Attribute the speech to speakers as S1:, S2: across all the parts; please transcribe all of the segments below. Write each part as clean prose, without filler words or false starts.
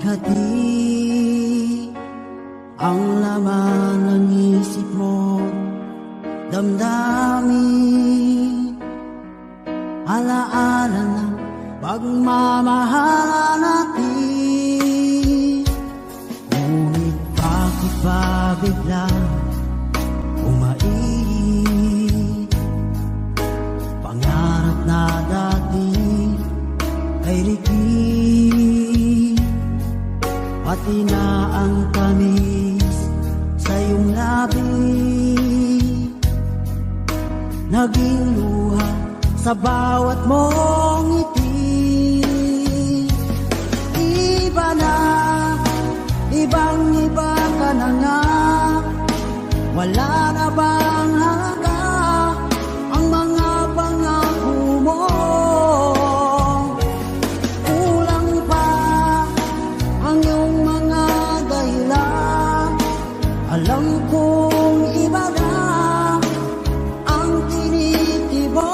S1: hati ang laman ng isip mo, damdamin, alaala ng pagmamahala natin. Ngunit bakit ba biglang umaibig? Pangarap na dati ay likid, pati na ang tamis sa iyong labi, naging luha sa bawat mong ngiti. Iba na, ibang-iba ka na nga, wala na bang halaga ang mga pangako mo? Kulang pa ang iyong mga dahilan, alam kong iba na ang tinitibok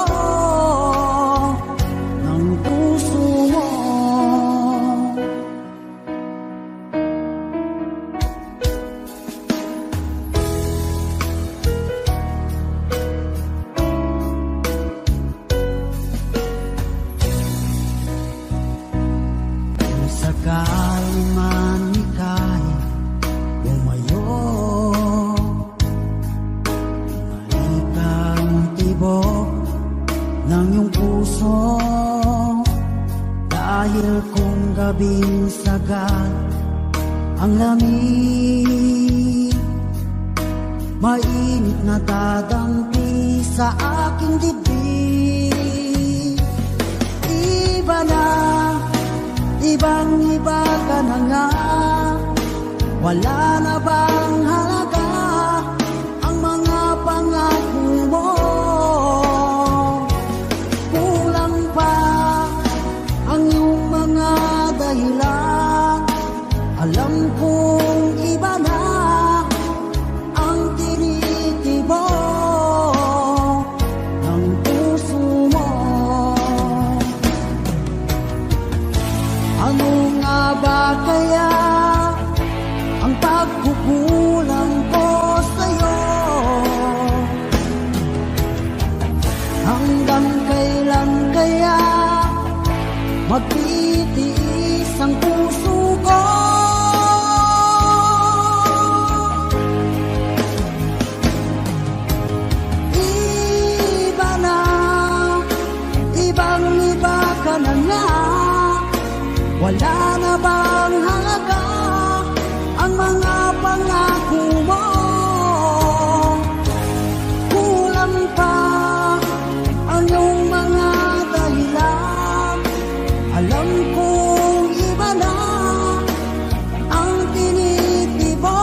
S1: ng puso mo. Kung sakali man ika'y lumayo, malikang tibok ng iyong puso, dahil kung gabing sagad ang lamig, mainit na dadampi sa aking dibdib. Iba na, ibang-iba ka na nga, wala na bang halaga ang mga pangako mo? Kulang pa ang iyong mga dahilan, alam kong iba na ang tinitibok ng puso mo. Ano nga ba kaya ang pagkukulang ko sa'yo? Hanggang kailan kaya magtitiis ang puso ko? Iba na, ibang-iba ka na nga, wala na bang halaga ang mga pangako mo? Kulang pa ang iyong mga dahilan, alam kong iba na ang tinitibok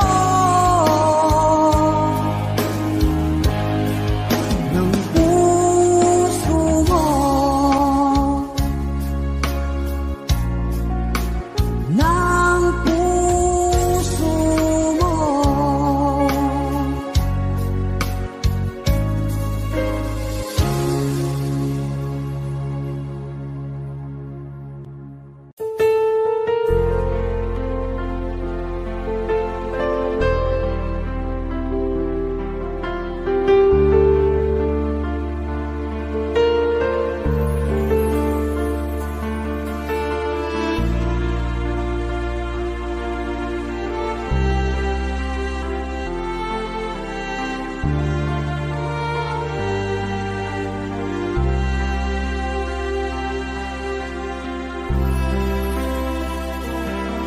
S1: ng puso mo. Ng puso mo.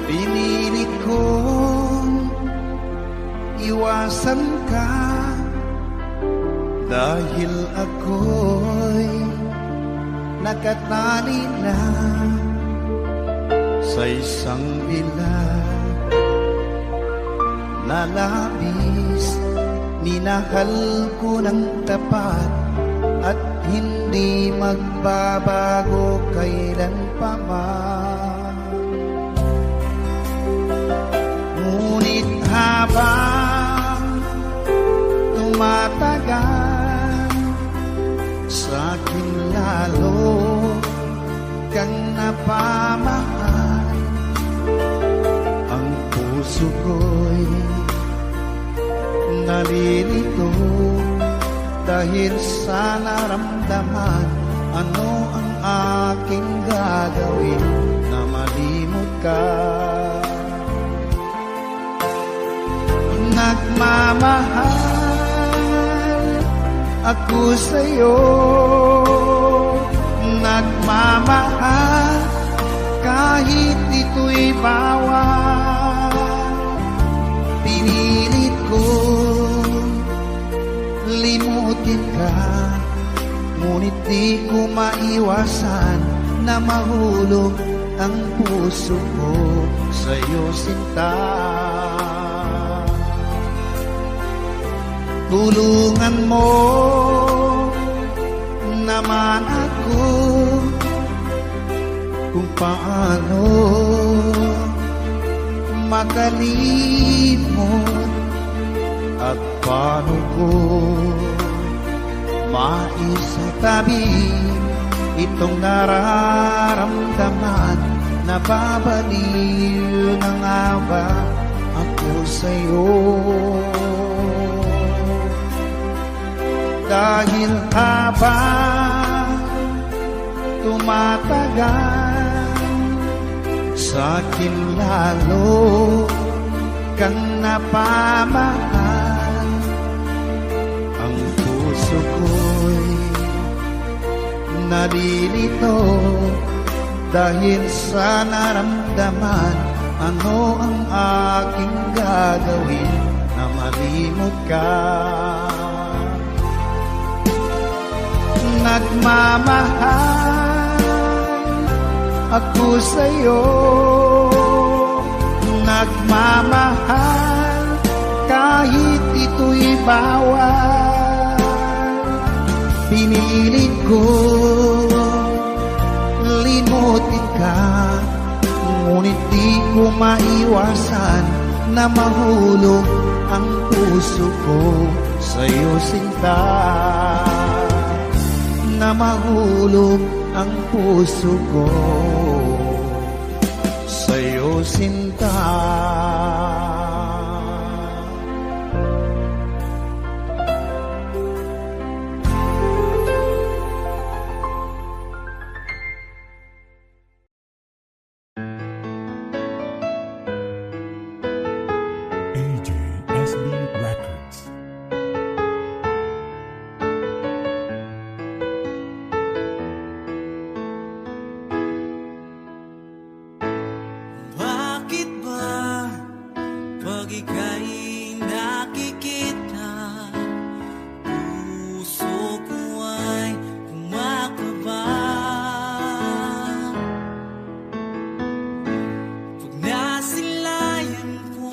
S2: Pinilit kong iwasan ka dahil ako'y nakatali na sa isang bilag na labis. Minahal ko ng tapat at hindi magbabago kailan pa man. Ngunit habang tumatagal, sa'kin lalo kang napamahal. Dahil sa naramdaman, ano ang aking gagawin na malimot ka? Nagmamahal ako sa'yo, nagmamahal kahit ito'y bawal. Pinilit ko limutin ka, ngunit di ko maiwasan na mahulog ang puso ko sa'yo, sinta. Tulungan mo naman ako kung paano makalimot at paano ko maisatabi itong nararamdaman. Nababaliw na nga ba ako sa'yo? Dahil habang tumatagal, sa'kin lalo kang napamahal. Ang puso ko'y nalilito dahil sa naramdaman. Ano ang aking gagawin na malimot ka? Nagmamahal ako sa'yo, nagmamahal kahit ito'y bawal. Pinilit ko limutin ka, ngunit di ko maiwasan na mahulog ang puso ko sa'yo, sinta. Na mahulog ang puso ko sa'yo, sinta.
S3: AJSB Records.
S1: Bakit ba pag ika'y nakikita, puso ko ay kumakaba? Pag nasilayan ko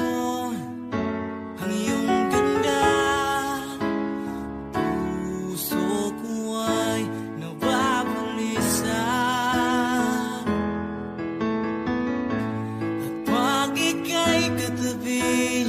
S1: ang iyong ganda, puso ko ay nababalisa. Pag ika'y katabi,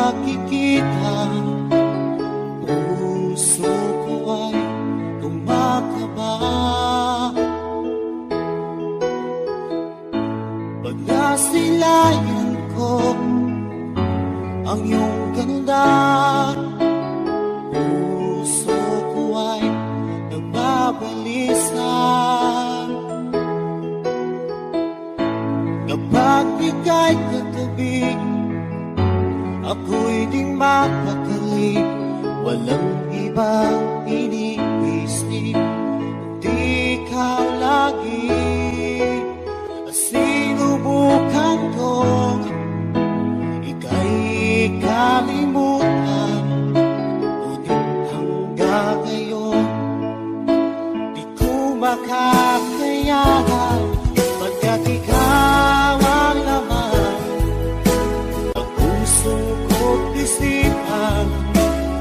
S2: nakikita, puso ko ay kumakaba. Pag nasilayan ko ang iyong ganda, puso ko ay nagbabalisa. Kapag ika'y katabi, ako'y di mapakali. Walang ibang iniisip, kundi ikaw lagi. Sinubukan kong ika'y kalimutan, ngunit hanggang ngayon di ko makakayanan. Pagkat ikaw ang laman ng puso ko't isipan,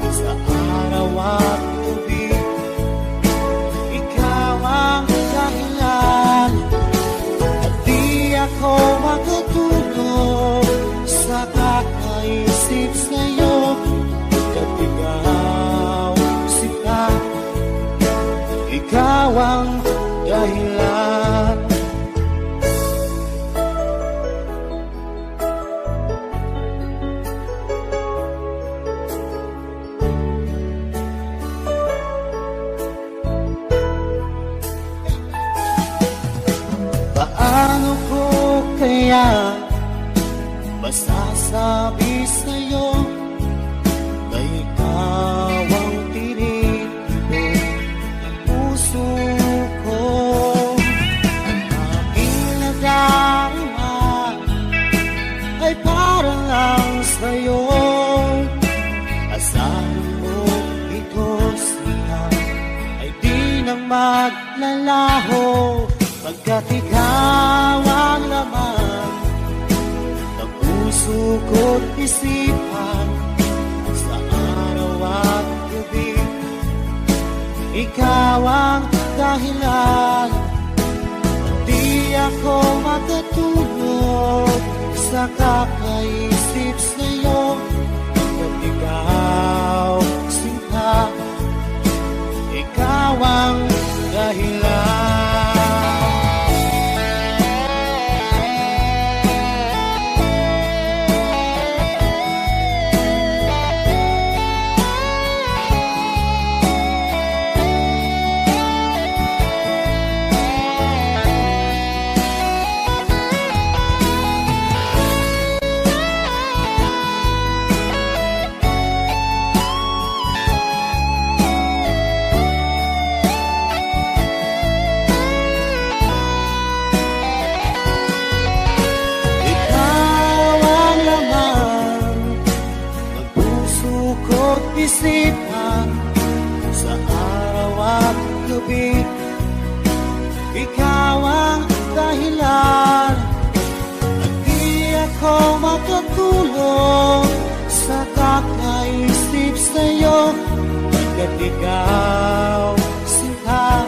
S2: sa araw at gabi ikaw ang dahilan. At di ako makatulog sa kakaisip sa'yo. Pagkat ikaw sita, ikaw ang dahilan. Paano ko kaya masasabi sa'yo na ikaw ang tinitibok ng puso ko? Ang aking nadarama ay para lang sa'yo. Asahan mo ito siya ay di nang maglalaho. Pagkat ikaw ang laman ng puso ko't isipan, sa araw at gabi ikaw ang dahilan. Di ako makatulog sa kakaisip sa'yo. Pagkat ikaw sinta, ikaw ang dahilan. Isipan sa araw at gabi ikaw ang dahilan. At di ako makatulog sa kakaisip sa'yo. Pagkat ikaw sinta,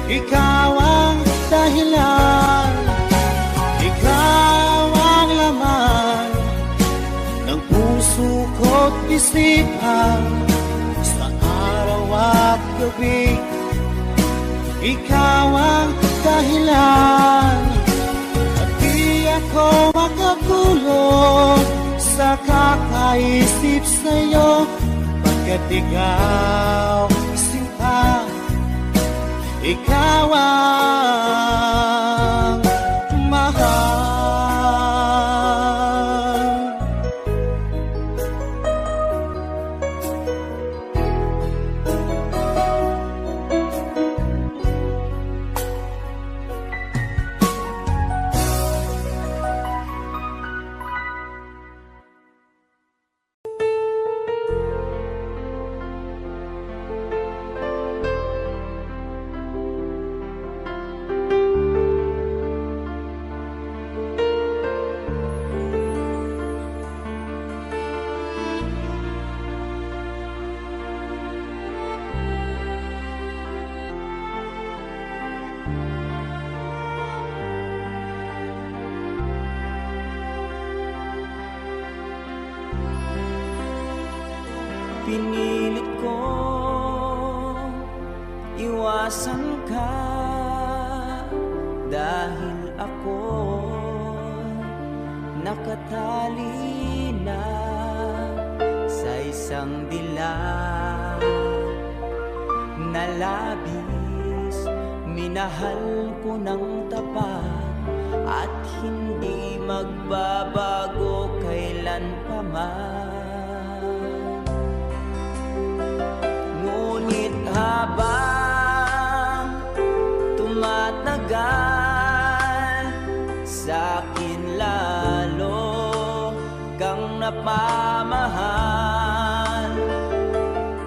S2: ikaw ang dahilan. Ikaw ang laman ng puso ko't isipan, sa araw at gabi ikaw ang dahilan. At di ako makatulog sa kakaisip sa'yo. Pagkat ikaw sinta, ikaw ang mahal.
S3: Pinilit ko iwasan ka dahil ako nakatali na sa isang dilag na labis. Minahal ko ng tapat at hindi magbabago kailan pa man. Ngunit habang tumatagal, sa'kin lalo kang napamahal.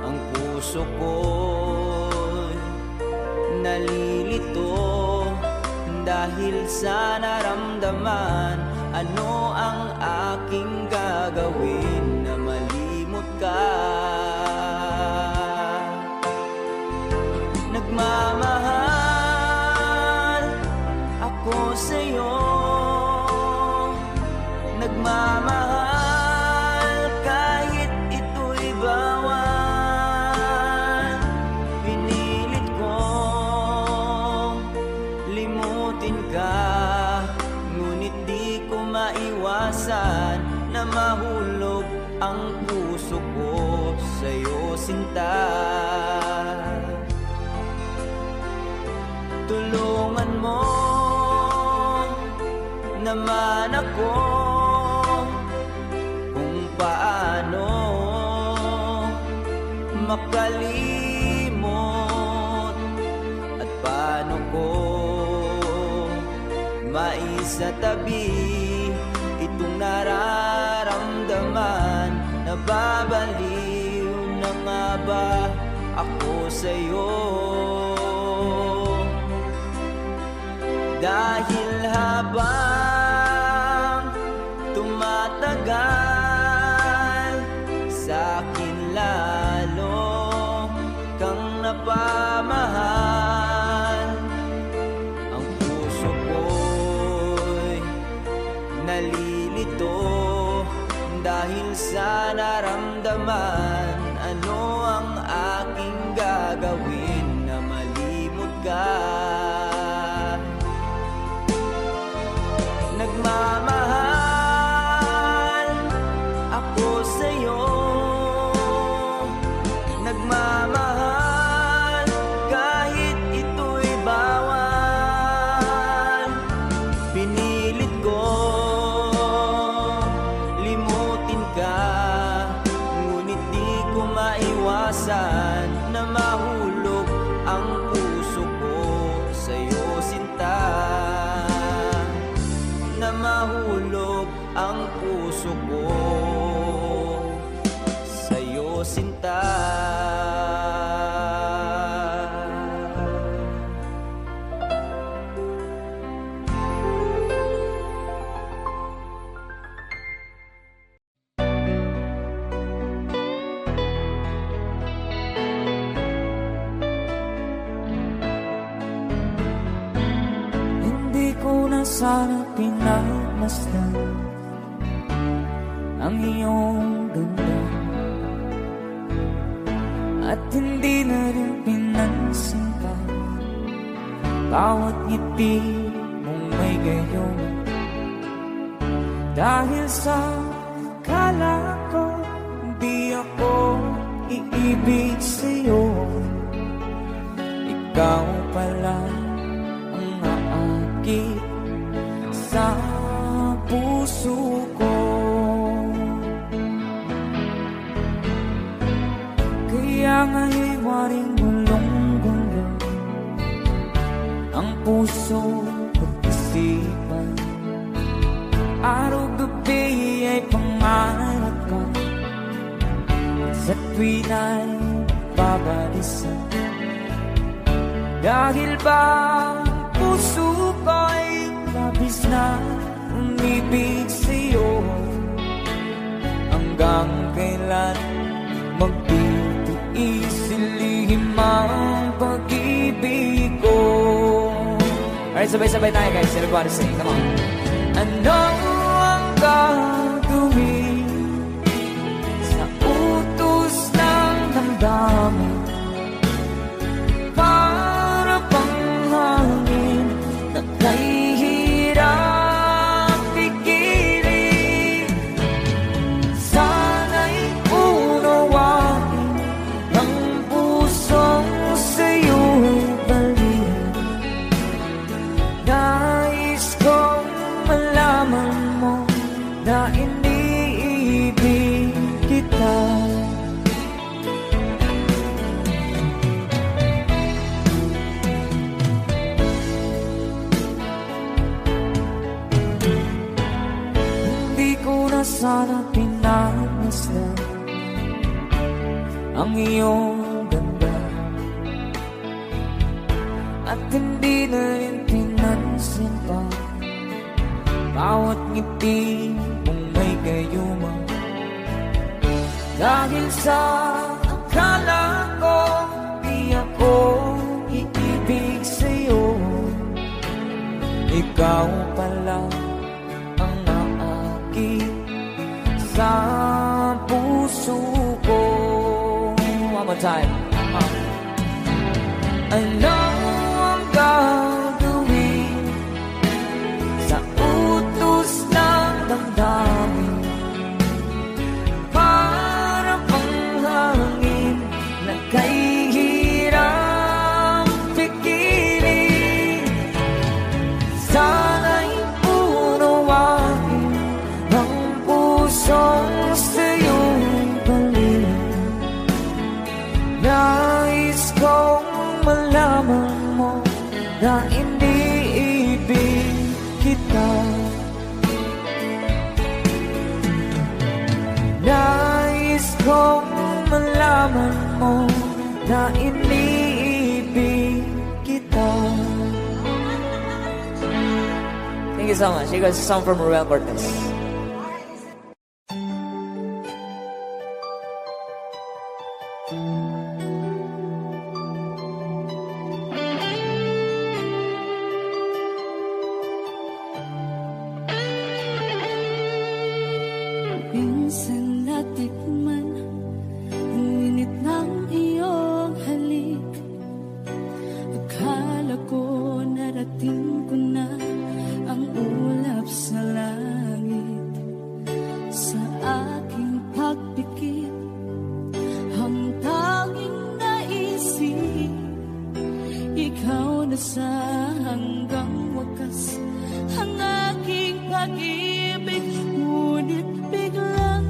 S3: Ang puso ko'y nalilito dahil sa naramdaman. Ano ang aking gagawin na malimot ka? Nagmamahal ako sa'yo, nagmamahal kahit ito'y bawal. Pinilit kong limutin ka, ngunit di ko maiwasan na mahulog ang puso ko sa'yo, sinta. Tulungan mo naman ako kung paano makalimot at paano ko maisatabi itong nararamdaman. Nababaliw na nga ba ako sa'yo? Dahil habang tumatagal, sa'kin lalo kang napamahal. Ang puso ko'y nalilito dahil sa naramdaman. Ano ang aking gagawin na malimot ka? Nagmamahal ako sa'yo, nagmamahal kahit ito'y bawal. Pinilit ko limutin ka, ngunit di ko maiwasan na mahulog ang puso ko sa'yo, sinta. Na mahulog ang puso ko sa'yo, sinta.
S4: Hindi ko na sana pinagmasdan ang iyong ganda, at hindi na rin pinansin pa bawat ngiti mong may gayon. Dahil sa kala ko di ako iibig sa'yo, ikaw pala ang aakit sa puso ko. Kaya nga'y waring gulong-gulo ang puso at isipan. Araw-gabi ay pangarap ka, sa tuwin ay babalisan. Dahil ba puso ko'y labis na umibig sa'yo, hanggang kailan magtitiis ilihim ang pag-ibig ko. Alright, sabay-sabay tayo guys. Everybody sing, come on. Ano ang gagawin sa utos na na iniibig kita. Hindi ko na sana pinamasdan ang iyong ganda, at hindi na rin pinansin pa bawat ngiti mong may gayuma. Dahil sa akala ko di ako iibig sa'yo, ikaw pala ang naakit sa puso ko. One more time. Ano ang gagawin sa utos ng damdamin? Para pang hangin na kay hirap pigilan. Sana'y unawain ang pusong sa'yo'y balik. Nais kong malaman mo na iniibig kita. Nais kong malaman mo na iniibig kita. Thank you so much. You guys, a song from Ruel Cortez.
S5: Minsan natikman ang init ng iyong halik. Akala ko narating ko na ang ulap sa langit. Sa aking pagpikit, ang tanging naisip, ikaw na sa hanggang wakas ang aking pag-ibig. Ngunit biglang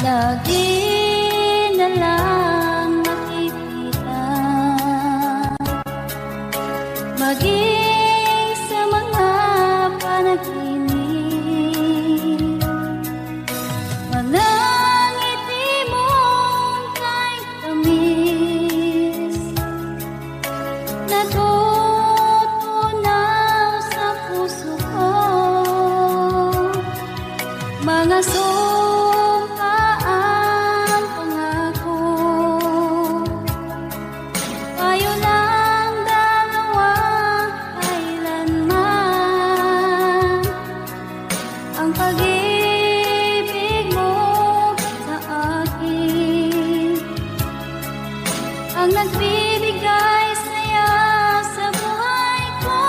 S5: lagi na lang makikita, maging sa mga panaginip. Walang ngiti mong kahit tamis, natutunaw sa puso ko. Mga sumpaang pangako, tayo lang dalawa kailanman. Ang pag-ibig mo sa akin ang nagbibigay saya sa buhay ko.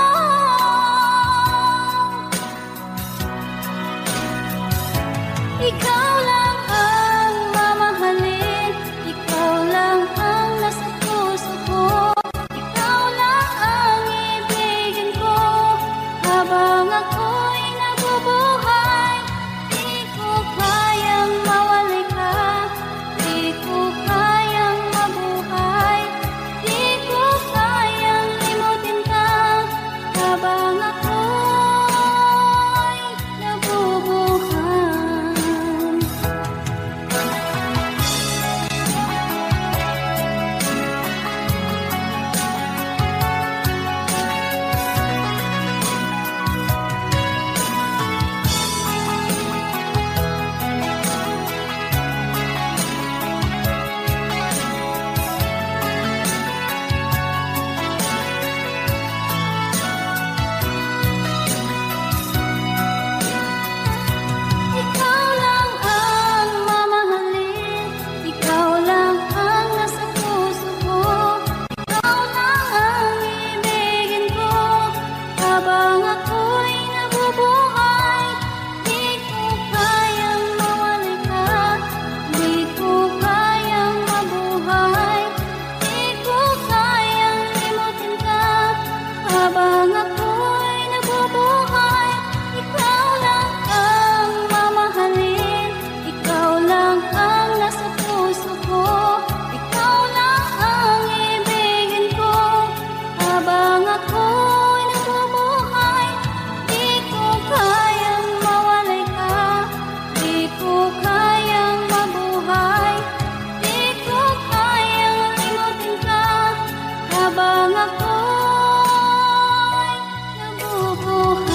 S5: Ikaw lang ang mamahalin, ikaw lang ang nasa puso ko, ikaw lang ang ibigin ko habang ako'y nabubuhay. Di ko kayang mawalay ka, di ko kayang mabuhay, di ko kayang limutin ka habang ako'y nabubuhay. Ikaw lang ang mamahalin, ikaw lang ang nasa puso ko, ikaw lang ang ibigin ko habang ako'y nabubuhay. Di ko kayang mawalay ka, di ko kayang mabuhay, di ko kayang limutin ka habang ako'y nabubuhay. Ikaw lang ang mamahalin, ikaw lang ang nasa puso ko, ikaw lang ang ibigin ko habang ako'y nabubuhay. Di ko kayang mawalay ka, di ko kayang mabuhay, di ko kayang limutin ka habang ako'y nabubuhay.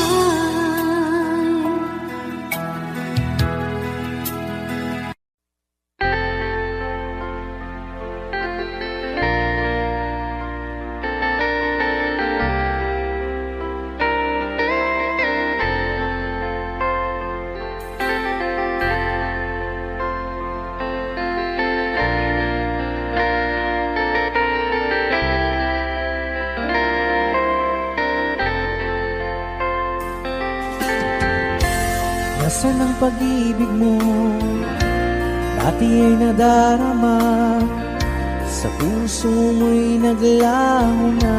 S1: Nasaan ang pag-ibig mo? Dati ay nadarama, sa puso mo'y naglaho na.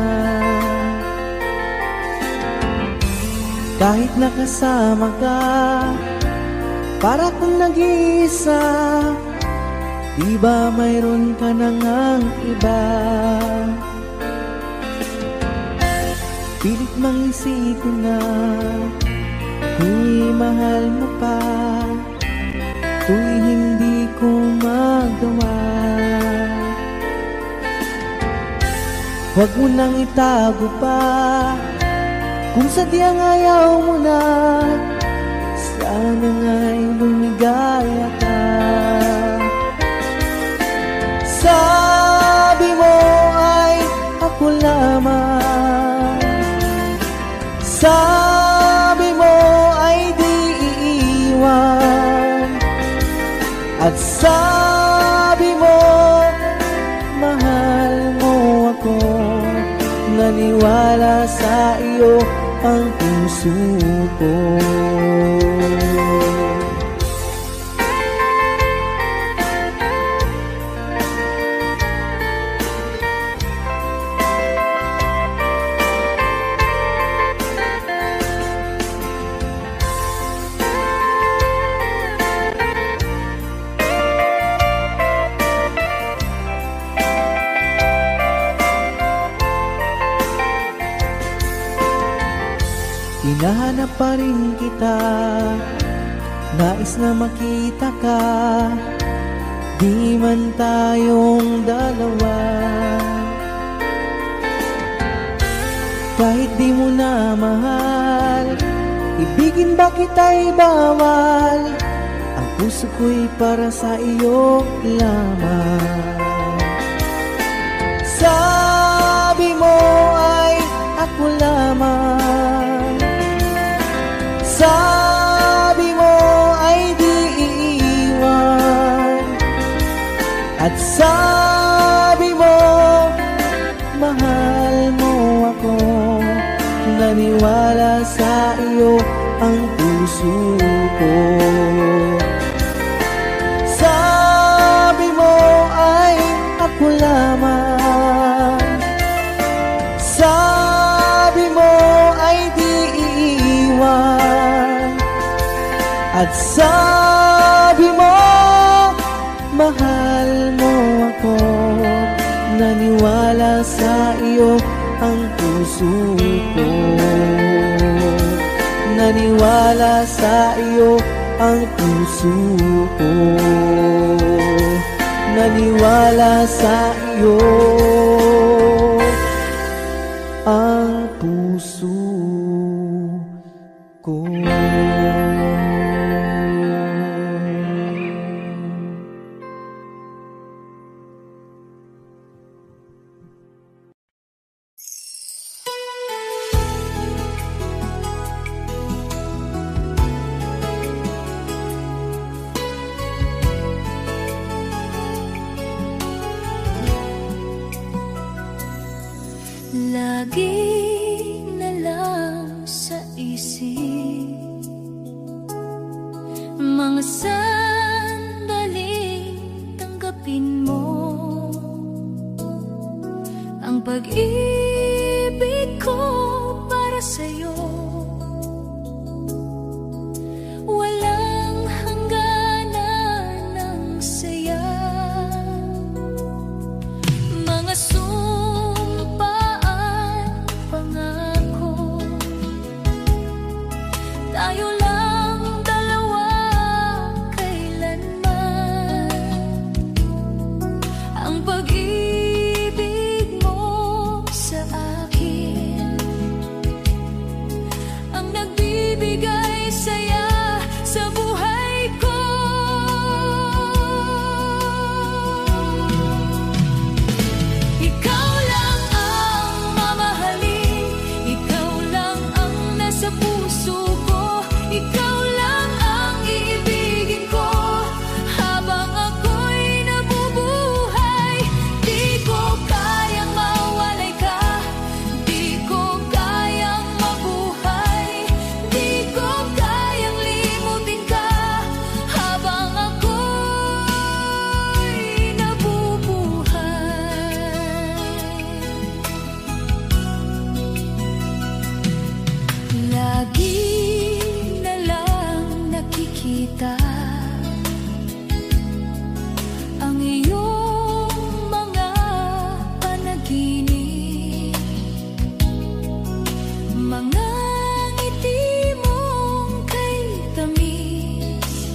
S1: Kahit nakasama ka, para kang nag-iisa. Di ba mayroon ka na ngang iba? Pilit mang isipin na di mahal mo pa, to'y hindi ko magawa. Huwag mo nang itago pa, kung sadyang ayaw mo na, sana nga'y lumigaya ka. Sabi mo ay ako lamang, sabi mo ay di iiwan, at sabi mo mahal mo ako. Naniwala sa iyo ang puso ko. hinahanap pa rin kita. Nais na makita ka, di man tayong dalawa. Kahit di mo na mahal, ibigin ba kita'y bawal? Ang puso ko'y para sa iyo lamang. Sabi mo ay ako lamang, sabi mo ay di iiwan, at sabi mo mahal mo ako. Naniwala sa iyo ang puso ko. Sabi mo ay ako lamang, sabi mo ay di iiwan, at sabi mo mahal mo ako. Naniwala sa iyo ang puso ko. Naniwala sa iyo ang puso ko. Naniwala sa iyo ang puso ko.
S5: Lagi na lang sa isip mga sandaling tanggapin mo ang pag-ibig ko para sa'yo. Walang hangganan ng saya, mga tayo lang dalawa kailanman. Ang pag-ibig mo sa akin ang nagbibigay saya sa buhay ko. Ikaw lang ang mamahalin, ikaw lang ang nasa puso ko. Ikaw lang ang iibigin ko habang ako'y nabubuhay. Di ko kayang mawalay ka, di ko kayang mabuhay, di ko kayang limutin ka habang ako'y nabubuhay. Lagi nakikita ang iyong mga panaginip, mga ngiti mong kay tamis,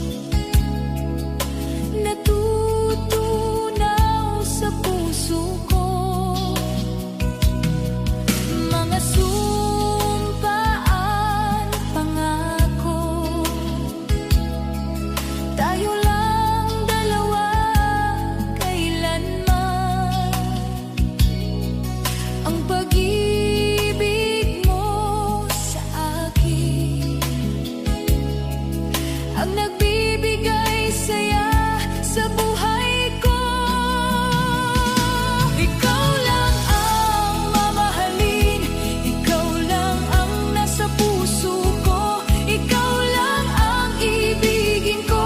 S5: natutunaw sa puso ko, mga sumpaan, pangako. Tayo lang dalawa kailanman. Ang pag-ibig mo sa akin ang nagbibigay saya sa buhay ko. Ikaw lang ang mamahalin, ikaw lang ang nasa puso ko. Ikaw lang ang ibigin ko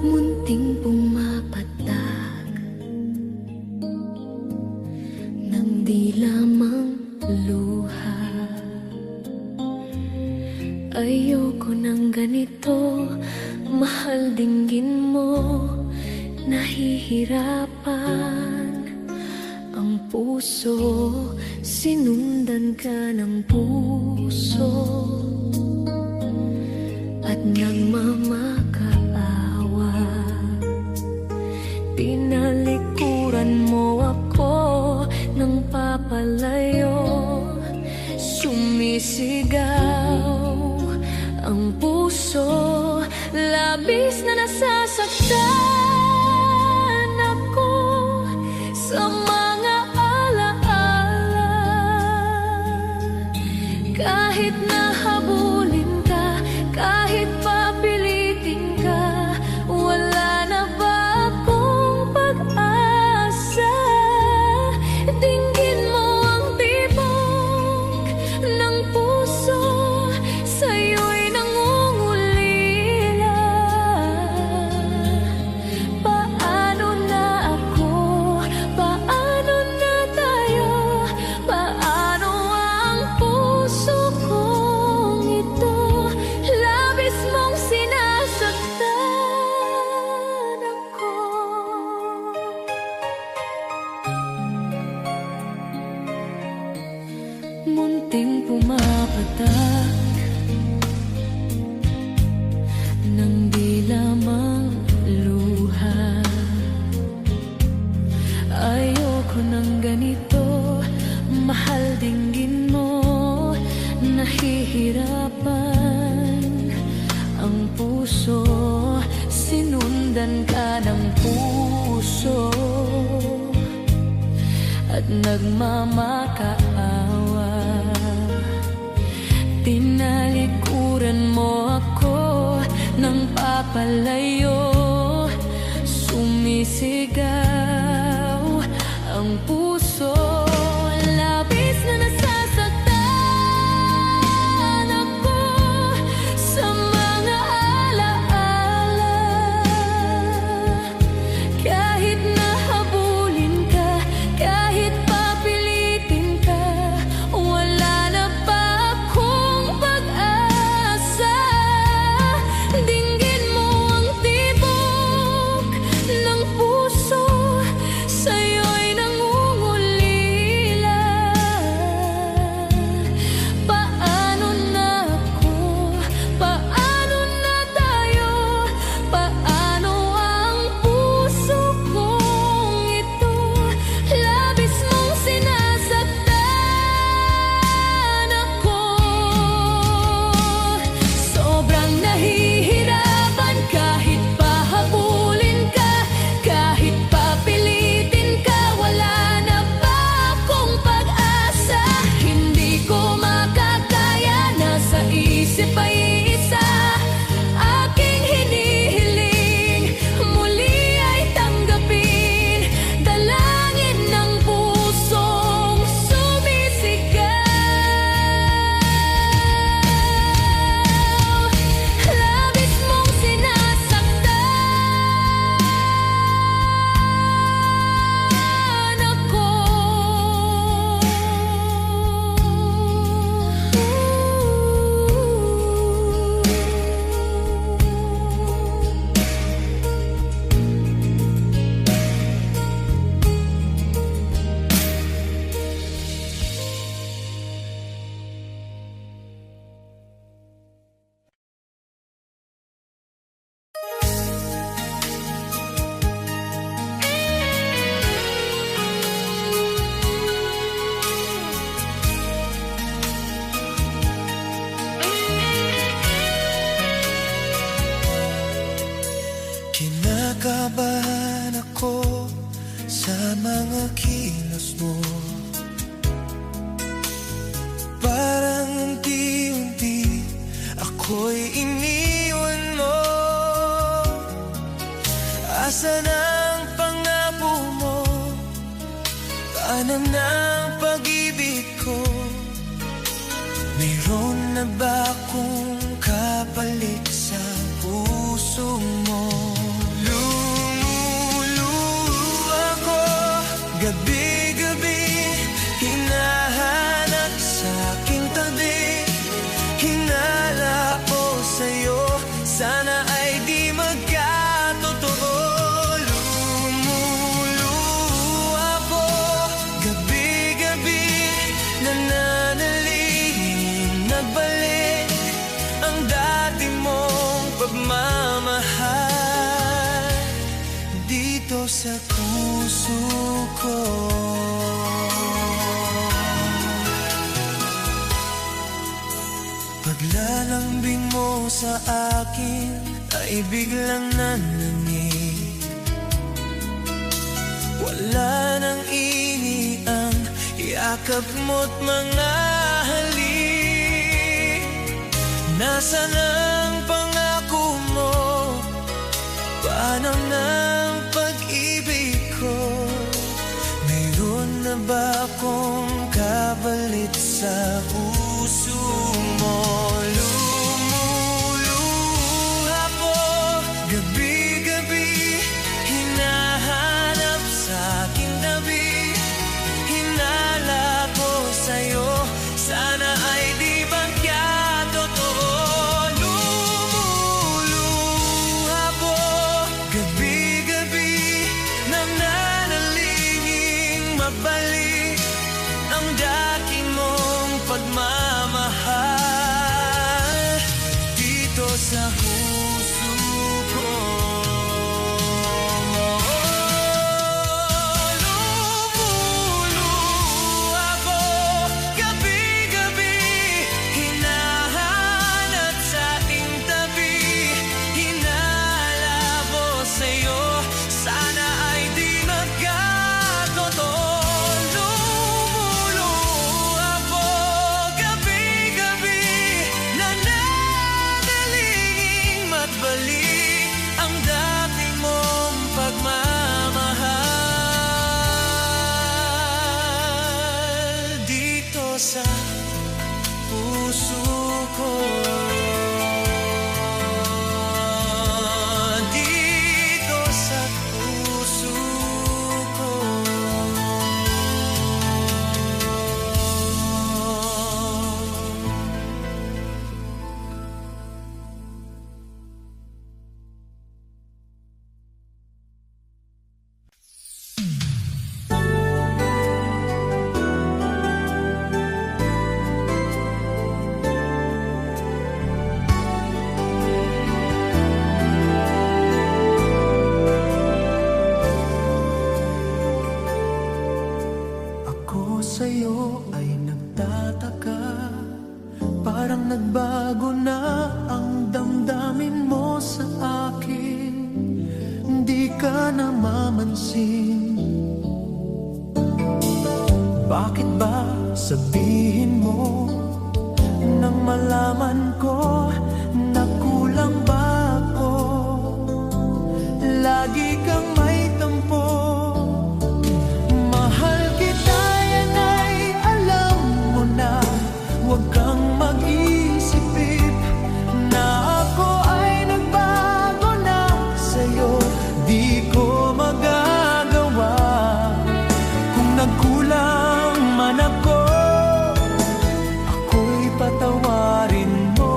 S5: Munting pumapatak ng di lamang luha. Ayoko ng ganito, mahal dinggin mo. Nahihirapan ang puso, sinundan ka ng puso at nagmamakaawa. Tinalikuran mo ako ng papalayo, sumisigaw ang puso, labis na nasasaktan ako sa mga alaala. Kahit nahabulin ka, kahit papilitin ka, wala na ba akong pag-asa? Dinggin mo ang tibok ng puso, sa'yo'y nangungulila. Paano na ako? Paano na tayo? Paano ang puso kong ito? Labis mong sinasaktan ako. Munting pumapatak ng di lamang luha. Ayoko ng ganito, mahal dinggin mo. Nahihirapan ang puso, sinundan ka ng puso at nagmamakaawa. Tinalikuran mo ako ng papalayo, sumisigaw ang puso, labis na nasasaktan ako sa mga alaala. Kahit nahabulin ka, kahit papilitin ka, wala na ba akong pag-asa? Dinggin mo ang tibok ng puso,
S3: Mayroon na ba akong kapalit sa puso mo? Lumuluha ko gabi-gabi, hinahanap sa aking tabi. Hinala ko sa'yo, sana ay di magkatotoo. Lumuluha ko gabi-gabi, nananalangin nagbalik ang dati mong pagmamahal dito sa puso ko. Paglalambing mo sa akin ay biglang nanangin. Wala nang ini ang yakap mo't mga halik. Nasaan ang pangako mo? Paano ng pag-ibig ko? Mayroon na ba akong kapalit sa puso mo? Lumuluha ko gabi-gabi, hinahanap sa aking tabi. Hinala ko sa'yo, sana ay di magkatotoo. Lumuluha ko gabi-gabi, nananalangin mabalik ang dati mong pagmamahal dito sa puso ko. Lumuluha ko gabi-gabi, hinahanap sa ating tabi. Hinala ko sa'yo, sana ay di magkatotoo. Lumuluha ko gabi-gabi, nananalangin magbalik ang dati mong pagmamahal dito sa puso ko. Dito sa puso ko.
S1: Ako sa'yo ay nagtataka, parang nagbago na ang damdamin mo sa akin. Hindi ka namamansin. Bakit ba sabihin mo nang malaman ko na kulang ba ako? Lagi kang may tampo. Mahal kita, yan ay alam mo na. Huwag kang mag-isip na ako ay nagbago na sa'yo. Di ko magagawa kung nagkulang man ako. Ako'y patawarin mo,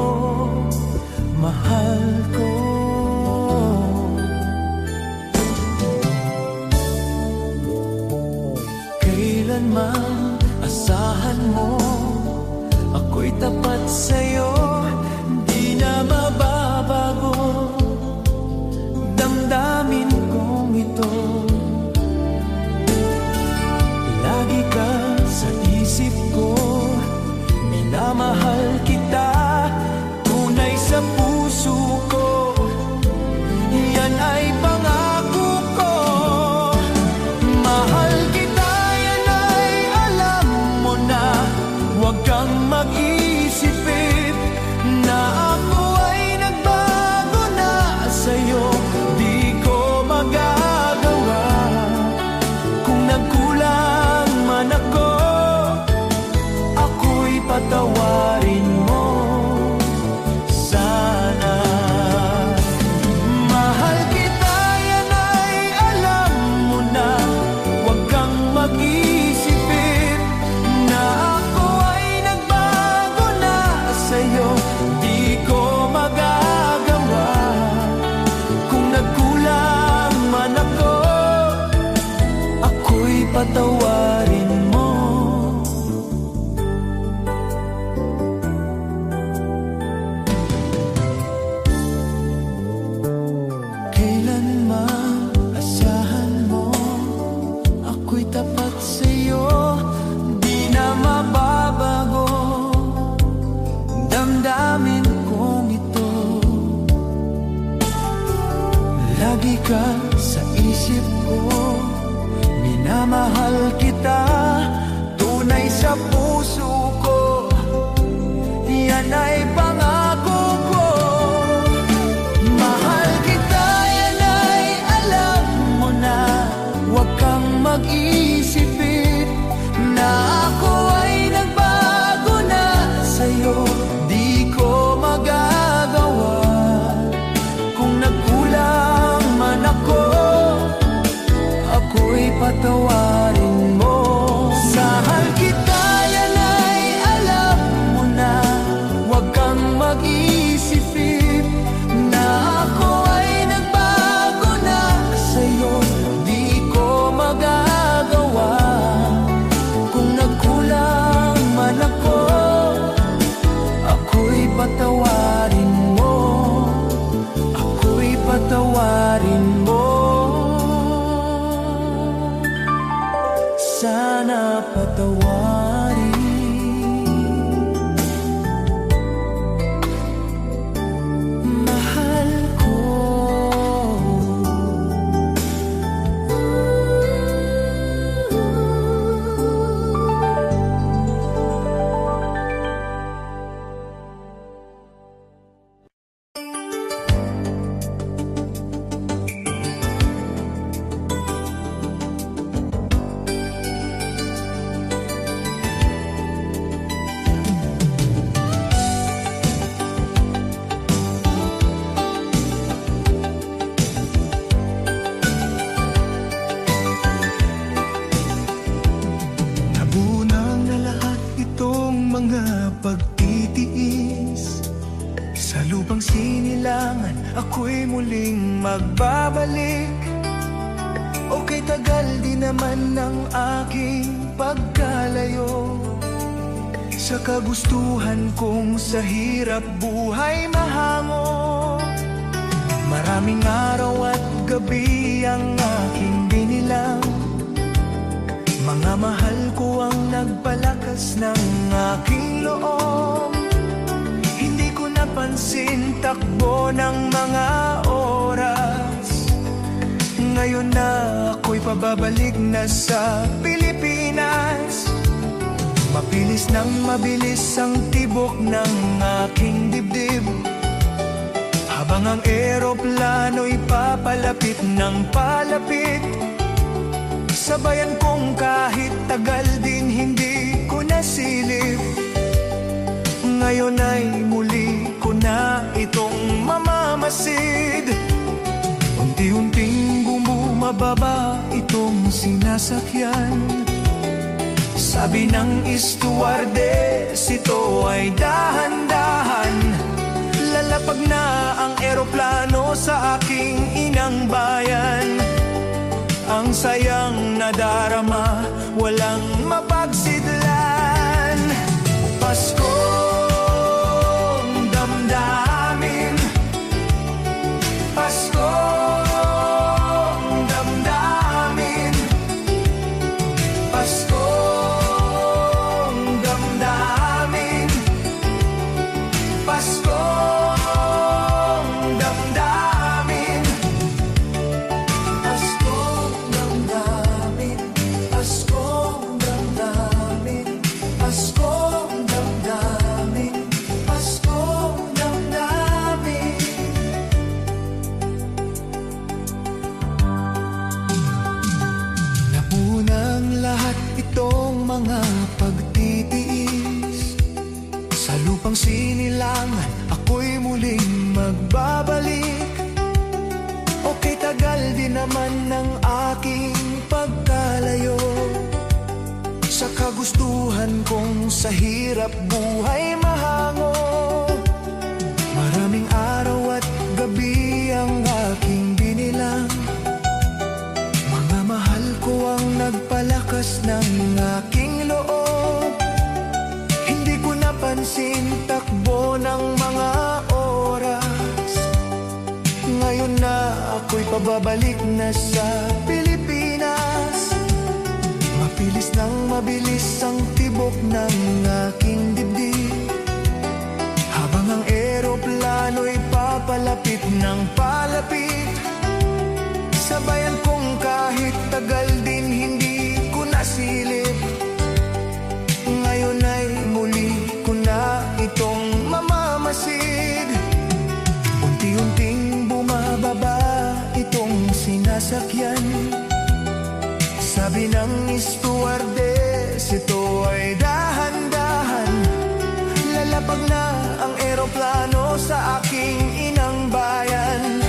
S1: mahal ko. Kailanman asahan mo, ako'y tapat sa'yo, di na mababago. Damdamin kong ito, lagi ka sa isip ko. Minamahal kita, tunay sa puso ko. Yan ay pangako ko. Mahal kita, yan ay alam mo na. Huwag kang mag-isip
S3: Lagi ka sa isip ko, minamahal kita, tunay sa puso ko, yan ay pangako ko. Mahal kita, yan ay alam mo na, huwag kang mag-isipin na ako ay nagbago na sa'yo. Di ko magagawa kung nagkulang man ako, ako'y patawarin mo. Mahal kita, yan ay alam mo na, huwag kang mag-isipin na ako ay nagbago na sa'yo. Di ko magagawa kung nagkulang man ako, ako'y patawarin mo, ako'y patawarin mo. Sana patawarin mahal ko. Nabunang na lahat itong mga pagtitiis, sa lupang sinilangan ako'y muling magbabalik. Okay, tagal di naman ng aking pagkalayo sa kagustuhan kong sa hirap buhay mahango. Maraming araw at gabi ang aking binilang, mga mahal ko ang nagpalakas ng aking loob. Hindi ko napansin takbo ng mga oras, ngayon na ako'y pababalik na sa Pilipinas. Mabilis nang mabilis ang tibok ng aking dibdib, habang ang eroplano'y papalapit ng palapit. Sabayan kong kahit tagal din hindi ko nasilip, ngayon ay muli ko na itong mamamasid. Unti-unting bumababa itong sinasakyan, sabi ng stewardess, ito ay dahan-dahan. Lalapag na ang eroplano sa aking inang bayan. Ang sayang nadarama, walang mapagsidlan. Paskong damdamin, Paskong damdamin, Paskong damdamin, Paskong damdamin, Paskong damdamin, Paskong damdamin, Paskong damdamin, Paskong damdamin. Napunang lahat itong mga pagtitiis, sa lupang sinilangan ako'y muling magbabalik. Okay, tagal din naman ng aking pagkalayo sa kagustuhan kong sa hirap buhay mahango. Maraming araw at gabi ang aking binilang, mga mahal ko ang nagpalakas ng aking loob. Hindi ko napansin takbo ng mga oras, ngayon na ako'y pababalik na sa Pilipinas. Mabilis nang mabilis ang tibok ng aking dibdib, habang ang eroplano'y papalapit ng palapit.
S2: matagal din hindi ko nasilip. Ngayon ay muli ko na itong mamamasid. Unti-unting bumababa itong sinasakyan. Sabi ng stewardess, ito ay dahan-dahan. Lalapag na ang eroplano sa aking inang bayan.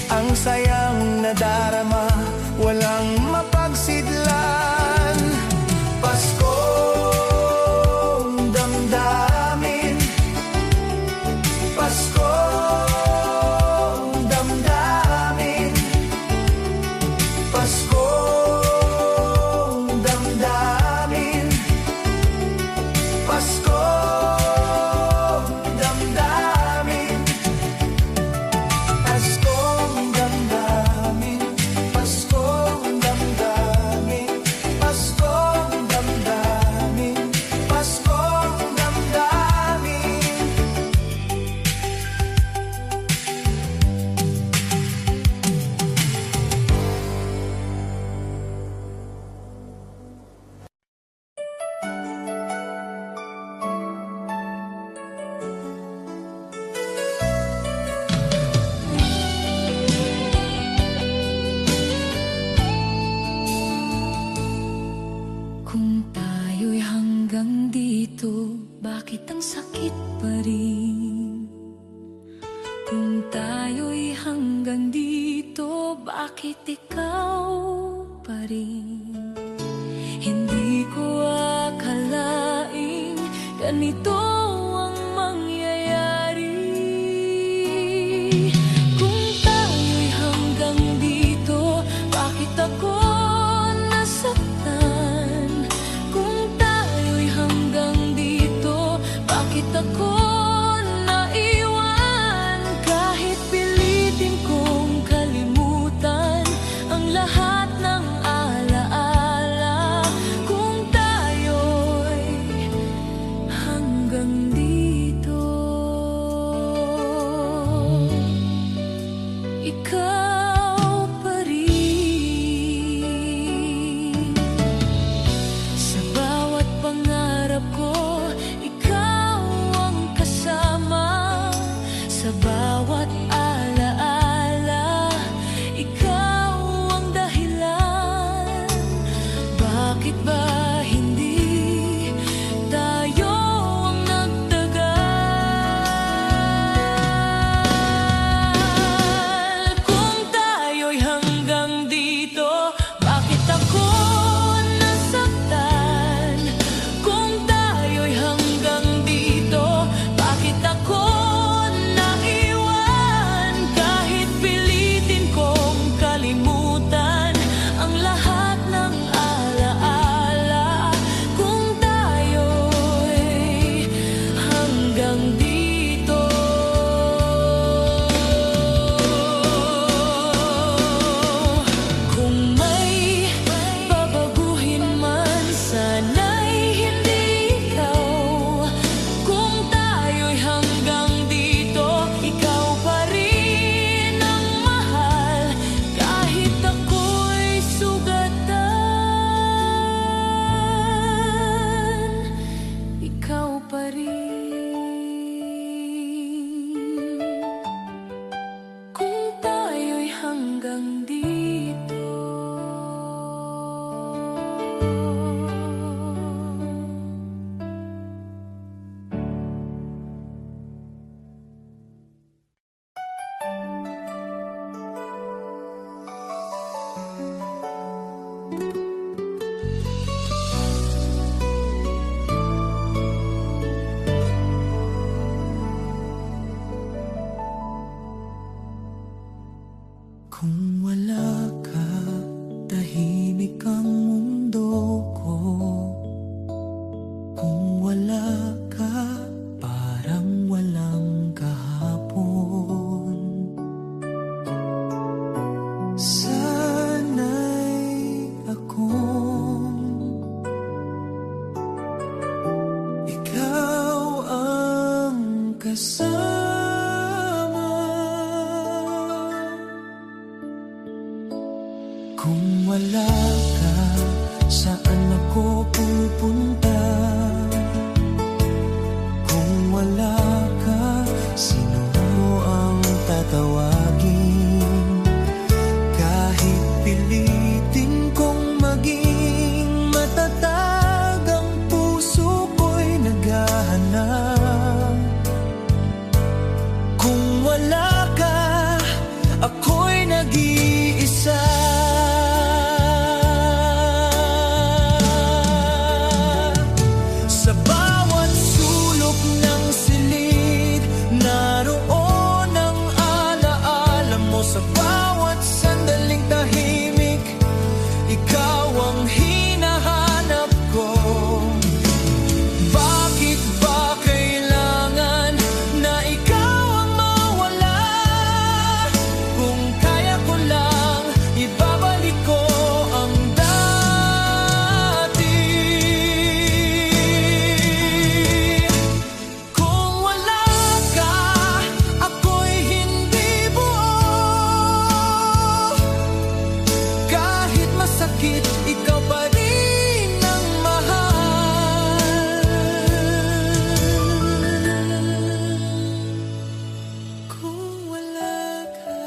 S2: Ang sayang nadarama, walang mapagsidlan. Paskong damdamin, Paskong damdamin, Paskong damdamin, Paskong damdamin, Paskong damdamin, Paskong damdamin, Paskong damdamin, Paskong damdamin.
S5: Kung tayo'y hanggang dito, bakit ang sakit pa rin? Kung tayo'y hanggang dito, bakit ikaw pa rin? Hindi ko akalaing ganito ang mangyayari. Kung tayo'y hanggang dito, bakit ako nasaktan? Kung tayo'y hanggang dito, bakit ako naiwan? Kahit pilitin kong kalimutan ang lahat ng alaala. Kung tayo'y hanggang dito, ikaw pa rin. Sa bawat pangarap ko, ikaw ang kasama. Sa bawat alaala, ikaw ang dahilan. Bakit ba hindi tayo ang nagtagal? Kung tayo'y hanggang dito, bakit ako nasaktan? Kung tayo'y hanggang dito, bakit ako naiwan? Kahit pilitin kong kalimutan ang lahat ng alaala. Kung tayo'y hanggang dito, kung may babaguhin man, sana'y hindi ikaw. Kung tayo'y hanggang dito, ikaw pa rin ang mahal. Kahit ako'y sugatan, ikaw pa rin. Kung tayo'y hanggang dito,
S1: Kung wala ka, tahimik ang mundo ko. Kung wala ka, parang walang kahapon. Sana'y akong ikaw ang kasama.
S2: Kung wala ka, saan ako pupunta? Kung wala ka, sino ang tatawagin? Kahit pilitin kong maging matatag, ang puso ko'y naghahanap. Kung wala ka, ako'y nag-iisa. Sa bawat sulok ng silid, naroon ang alaala mo. Sa bawat sandaling tahimik, ikaw ang hinahanap ko. Bakit ba kailangan na ikaw ang mawala? Kung kaya ko lang, ibabalik ko ang dati. Kung wala ka, ako'y hindi buo. Kahit masakit, ikaw pa rin ang mahal. Kung wala ka.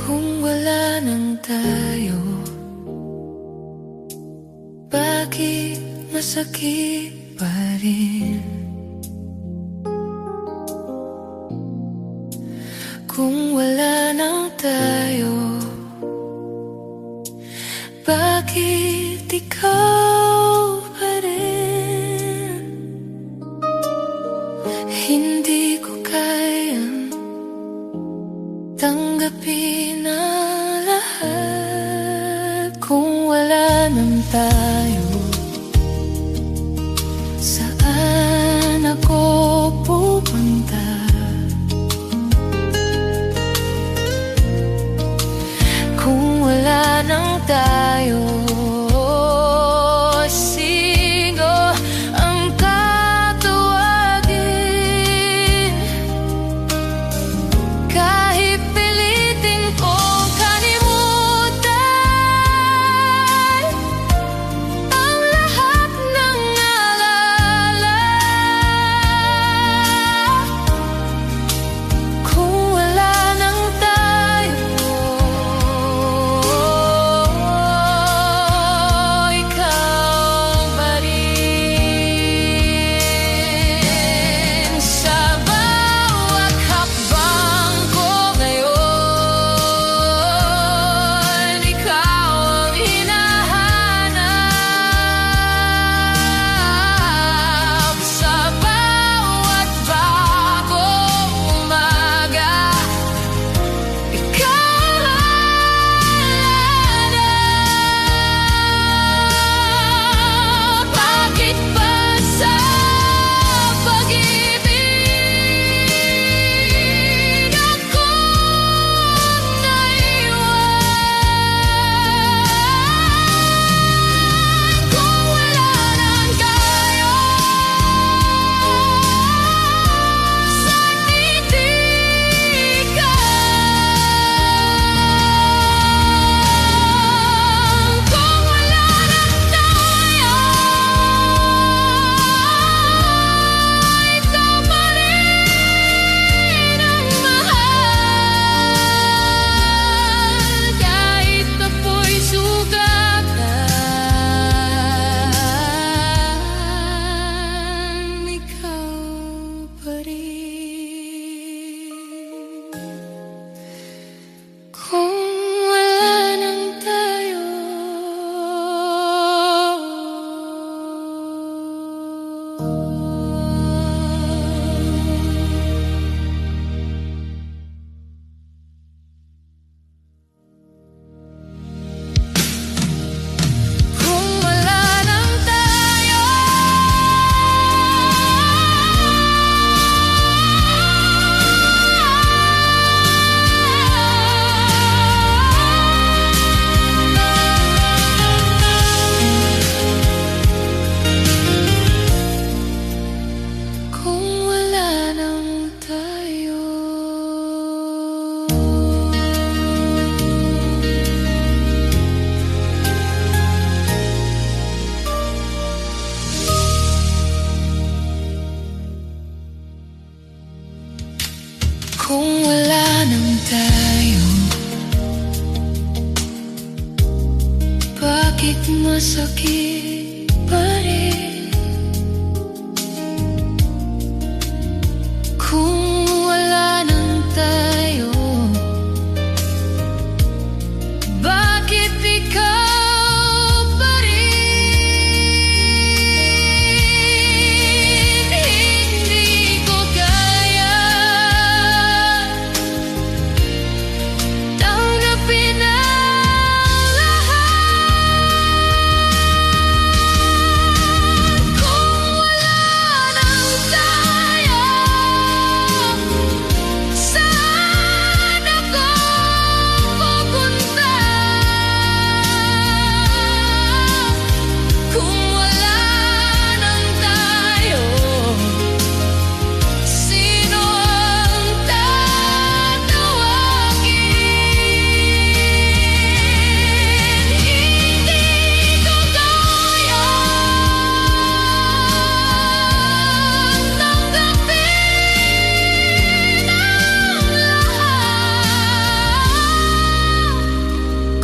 S5: Kung wala nang tayo, bakit masakit pa rin? Kung wala nang tayo, bakit ikaw pa rin? Hindi ko kayang tanggapin ang lahat. Kung wala nang tayo, saan ako pupunta? Kung wala nang tayo, sino ang tatawagin? Kahit pilitin kong kalimutan tayo? Bakit masakit pa rin? Kung wala nang tayo, bakit ikaw pa rin? Hindi ko kaya tanggapin ang lahat. Kung wala nang tayo, saan ako pupunta? Kung wala nang tayo, sino ang tatawagin? Hindi ko kaya tanggapin ang lahat.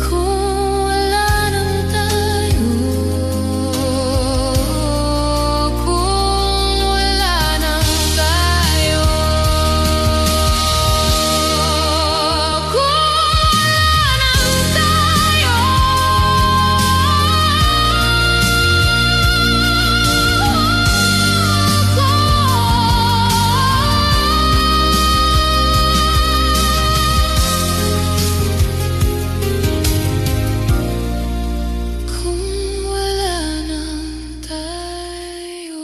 S5: Kung wala nang tayo, kung wala nang tayo, kung wala nang tayo, kung wala nang tayo.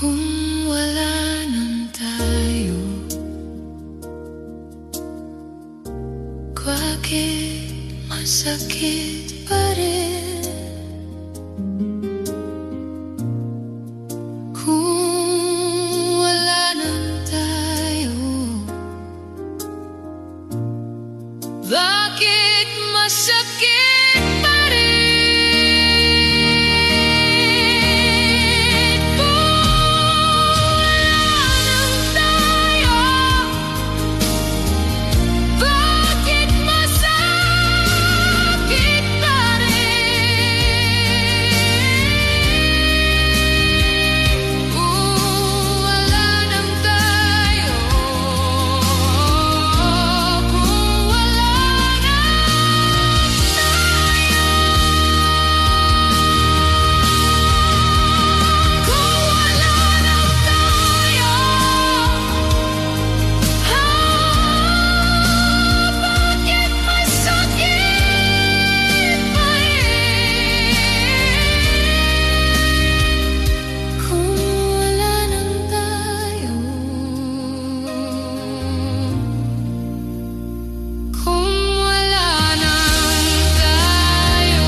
S5: Kung wala nang tayo, bakit masakit pa rin? Kung wala nang tayo, bakit masakit pa rin? Kung wala nang tayo, bakit masakit pa rin? Kung wala nang tayo, kung wala nang tayo, kung wala nang tayo, bakit masakit pa rin? Kung wala nang tayo, kung wala nang tayo, kung wala nang tayo,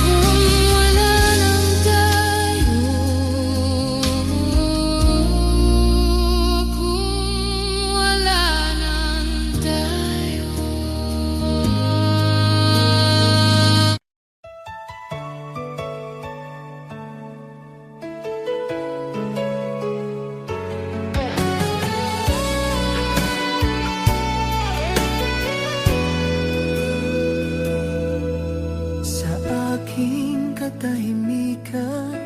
S5: kung wala nang tayo, kung wala nang tayo.
S1: Sa aking katahimikan,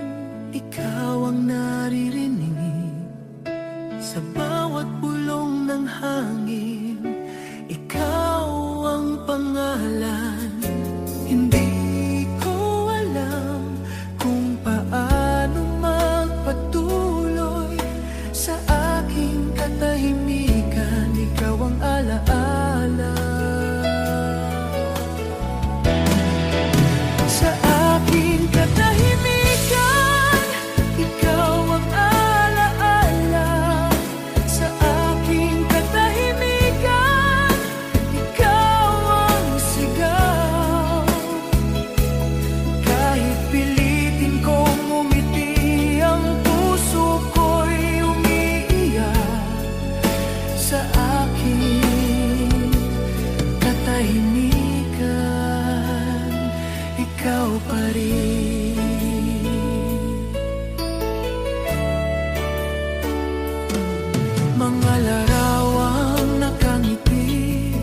S1: ikaw ang naririnig. Sa bawat bulong ng hangin, ikaw ang pangalan. Hindi ko alam kung paano magpatuloy. Sa aking katahimikan, ikaw ang alaala. Sa aking katahimikan, ikaw ang alaala.
S3: ikaw pa rin. Mga larawang nakangiti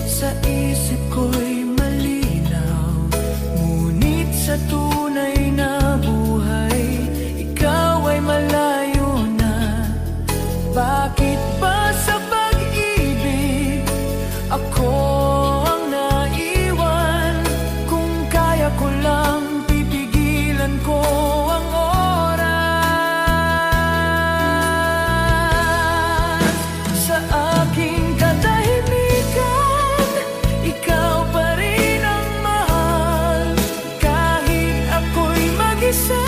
S3: sa isip ko'y malinaw, ngunit sa tunay na buhay ikaw ay malayo na. Bakit ba sa pag-ibig ako ang naiwan? Kung kaya ko lang pipigilan ko ang oras. Sa aking katahimikan, ikaw pa rin ang mahal. Kahit ako'y mag-isa,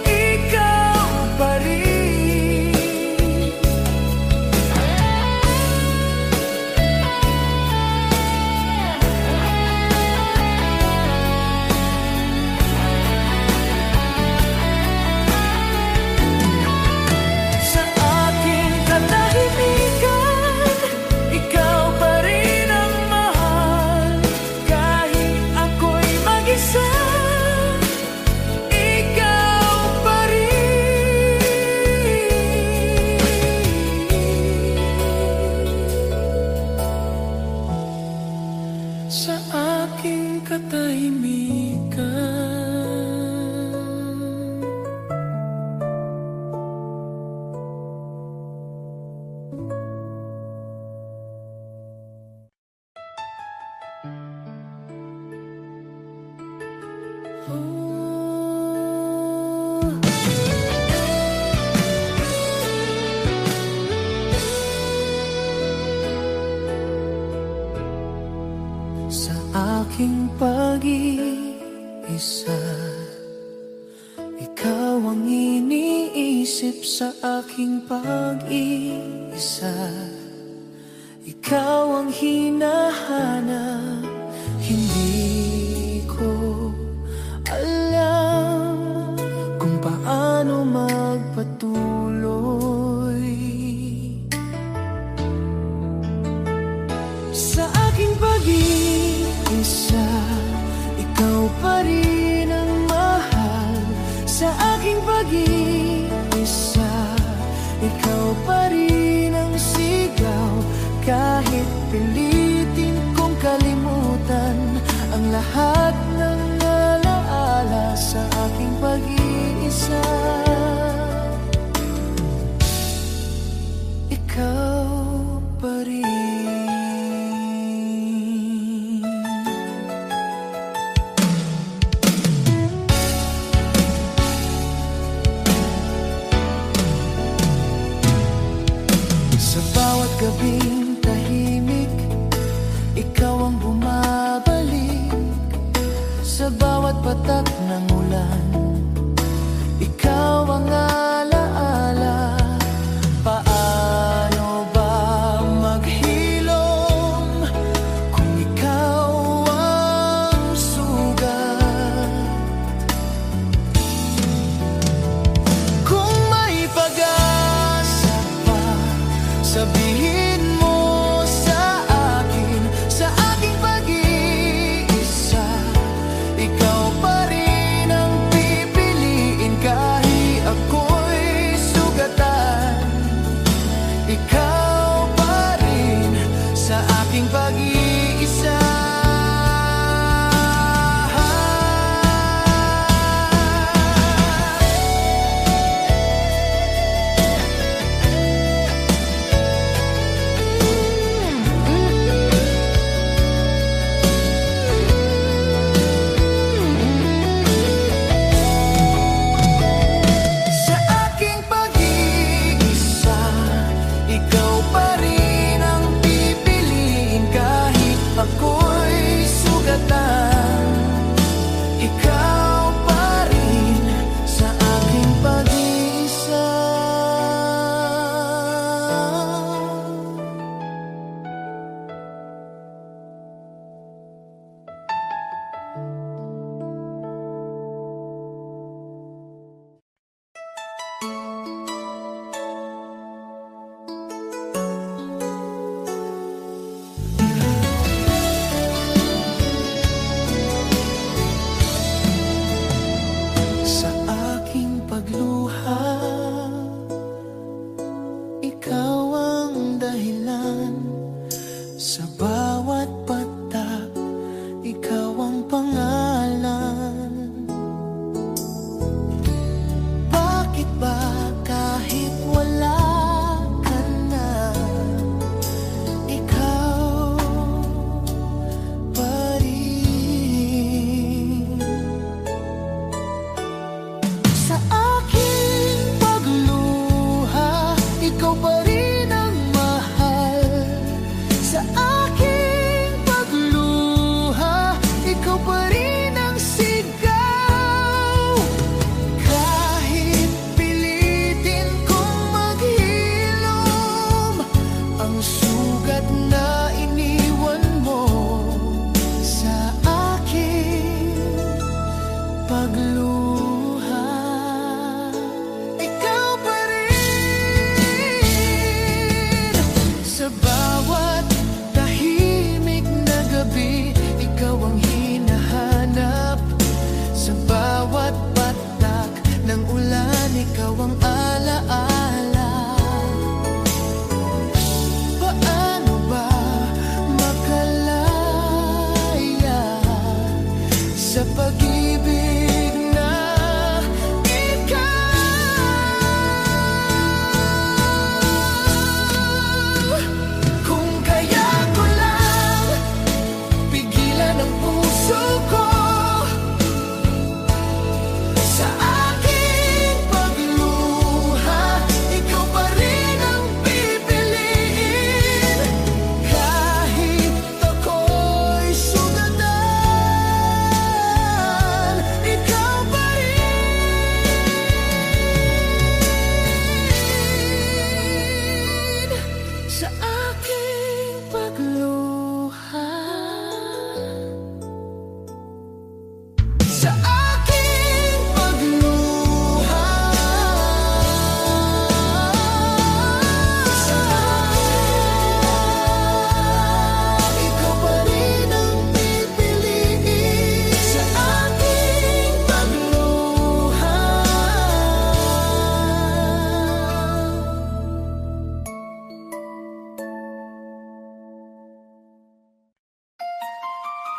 S3: ikaw pa rin. Sa aking katahimikan, ikaw pa rin ang mahal. Kahit ako'y mag-isa, ikaw pa rin. Sa aking katahimikan. Sa aking pag-iisa, ikaw ang iniisip. Sa aking pag-iisa, ikaw ang hinahanap. Hindi ko alam kung paano magpatuloy. Sa aking pag-iisa, ikaw pa rin ang mahal. Sa aking pag-iisa, ikaw pa rin ang sigaw. Kahit pilitin kong kalimutan ang lahat ng alaala. Sa aking pag-iisa, ikaw pa rin. Sa bawat gabing tahimik, ikaw ang bumabalik. Sa bawat patak ng ulan, ikaw ang alaala. Paano ba maghilom kung ikaw ang sugat? Kung may pag-asa pa, sabihin mo sa akin. Sa aking pag-iisa, ikaw pa rin ang pipiliin. Kahit ako'y sugatan, ikaw pa rin sa aking pag-iisa. Sa aking pag-iisa, ikaw pa rin ang pipiliin. Kahit ako'y sugatan, ikaw pa rin sa aking pag-iisa.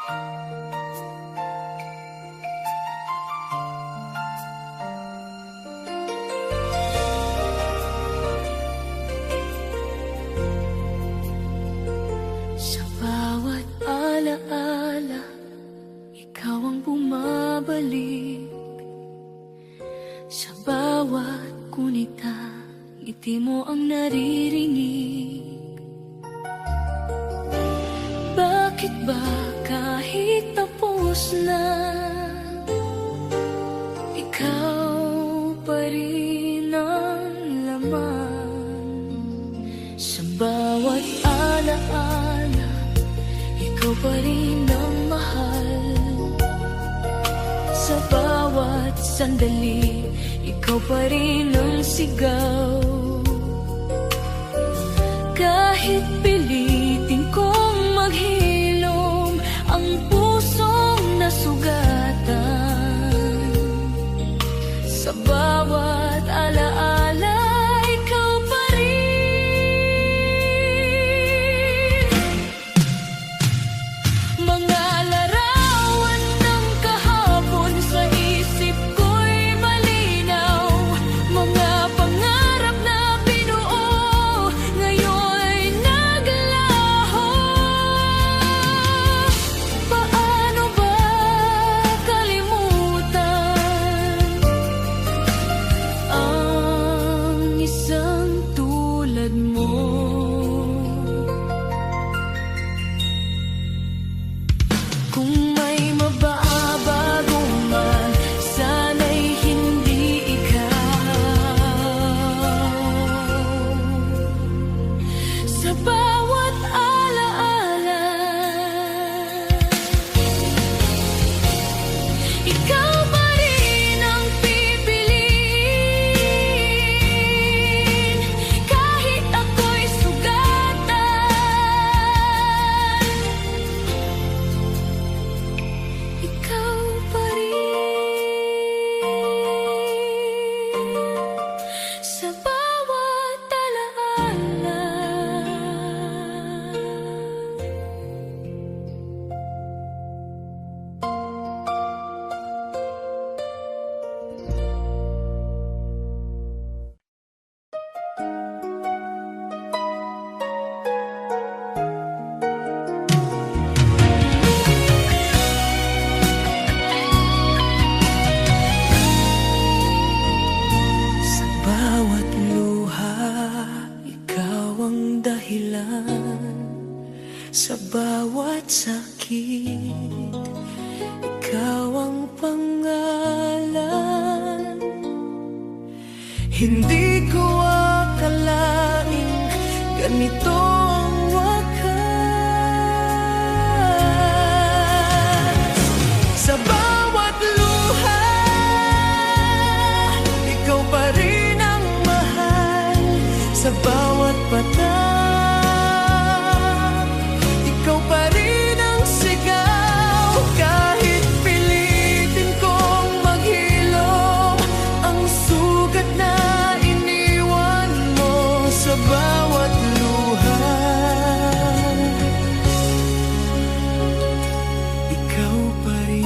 S5: Sa bawat alaala, ikaw ang bumabalik. Sa bawat kunita, ngiti mo ang naririnig. Bakit ba kahit tapos na, ikaw pa rin ang laman? Sa bawat alaala, ikaw pa rin ang mahal. Sa bawat sandali, ikaw pa rin ang sigaw. Kahit pilitin kong maghilom ang pusong nasugatan, sa bawat alaala, ikaw pa rin. Mga larawan ng kahapon sa isip ko'y malinaw. Mga pangarap na binuo ngayon'y naglaho. Paano ba kalimutan ang isang tulad mo? Kung may mababago man, sana'y hindi ikaw. Sa bawat alaala, ikaw pa rin ang pipiliin. Kahit ako'y sugatan, ikaw pa rin. Sa bawat alaala. Sa bawat luha, ikaw ang dahilan. Sa bawat sakit, ikaw ang pangalan. Hindi ko akalaing ganito ang wakas. Sa bawat luha, ikaw pa rin ang mahal. Sa bawat patak, ikaw pa rin ang sigaw. Kahit pilitin kong maghilom ang sugat na iniwan mo. Sa bawat luha, ikaw pa rin.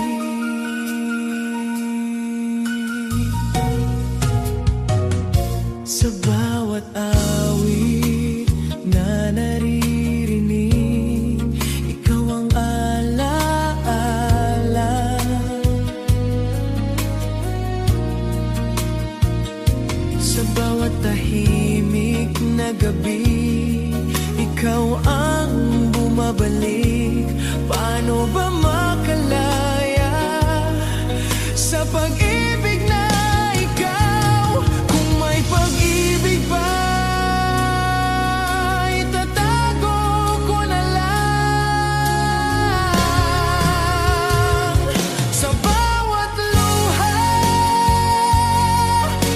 S5: Sa bawat awit na naririnig, ikaw ang alaala. Sa bawat tahimik na gabi, ikaw ang bumabalik. Paano ba makalaya sa pag-ibig na ikaw? Kung may pag-ibig ba, itatago ko na lang. Sa bawat luha,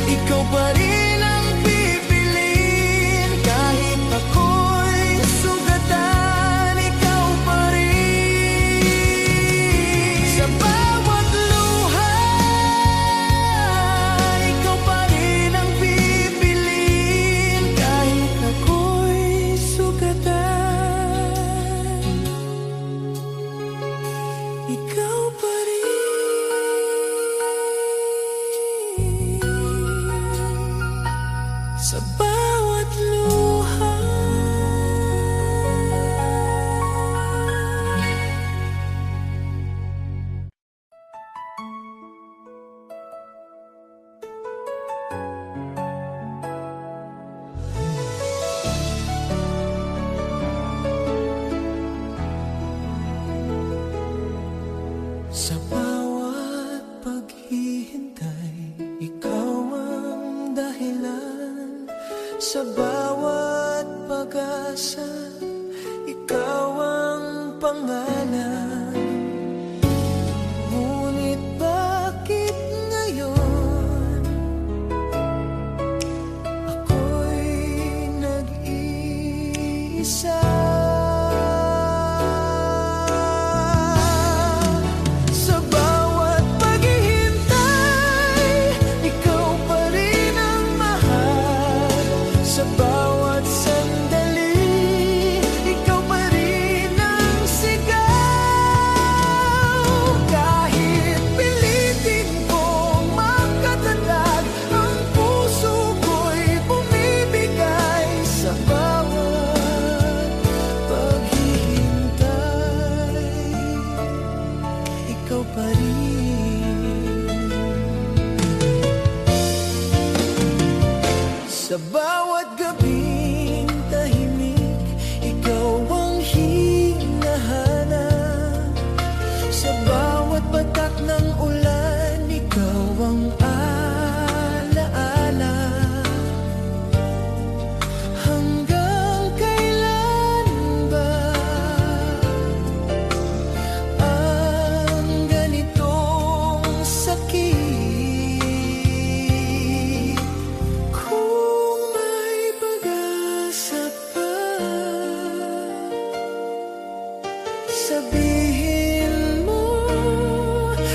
S5: ikaw pa rin ang pipiliin. Kahit ako'y sugatan, ikaw pa rin.
S3: Sa bawat paghihintay, ikaw ang dahilan. Sa bawat pag-asa, ikaw ang pangalan. Ngunit bakit ngayon ako'y nag-iisa? Sa bawat paghihintay, ikaw pa rin ang mahal. Sa bawat sandali, ikaw pa rin ang sigaw. Kahit pilitin kong makatatag, ang puso ko'y bumibigay. Sa bawat paghihintay, ikaw pa rin. Sa bawat gabing tahimik, ikaw ang hinahanap. Sa bawat batak ng ulan, ikaw ang alaala. Hanggang kailan ba ang ganitong sakit? Kung may pag-asa pa, sabihin mo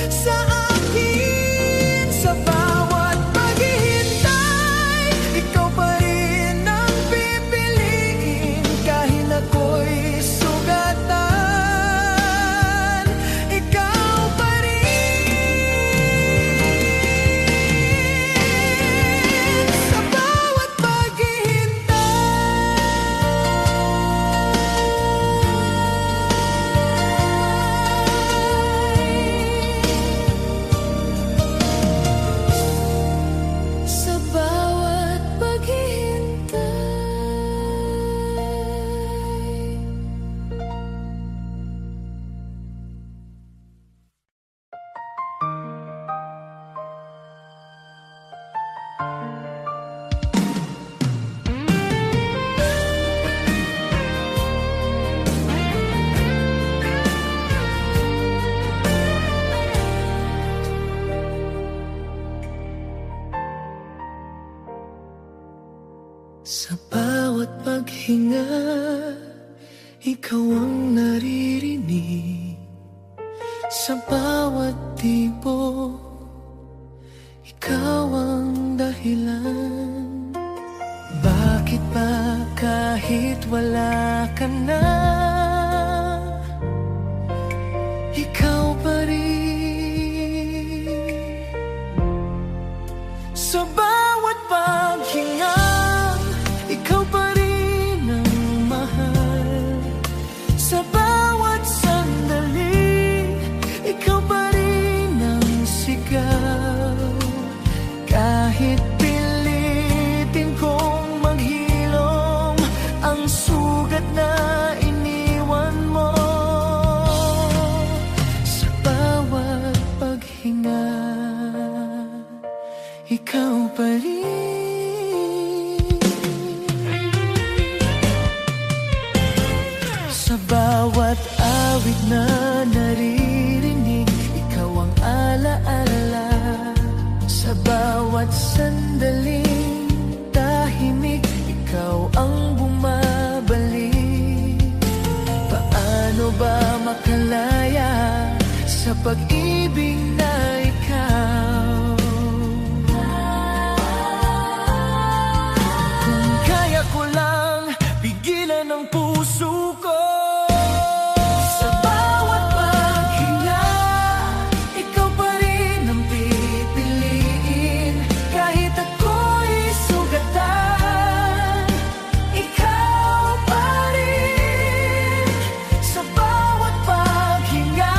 S3: sa akin. Sa bawat paghihintay, ikaw pa rin ang pipiliin. Kahit ako'y sugatan, ikaw pa rin. Sa bawat paghihintay, sa bawat paghihintay. Sa bawat paghinga, ikaw ang naririnig. Sa bawat tipo, ikaw ang dahilan. Bakit ba kahit wala ka na, ikaw pa rin? Sa bawat paghinga, ikaw pa rin ang mahal. Sa bawat sandali, ikaw pa rin ang sigaw. Kahit pilitin kong maghilom ang sugat na iniwan mo. Sa bawat paghinga, ikaw pa rin. Sa bawat awit na naririnig, ikaw ang alaala. Sa bawat sandaling tahimik, ikaw ang bumabalik. Paano ba makalaya sa pag-ibig na ikaw? Kung kaya ko lang pigilan ang puso ko. Sa bawat paghinga, ikaw pa rin ang pipiliin. Kahit ako'y sugatan, ikaw pa rin. Sa bawat paghinga,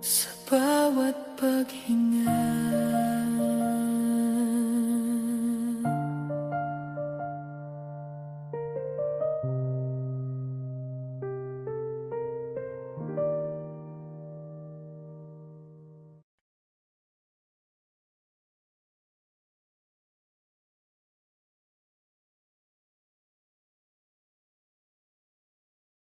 S3: sa bawat paghinga.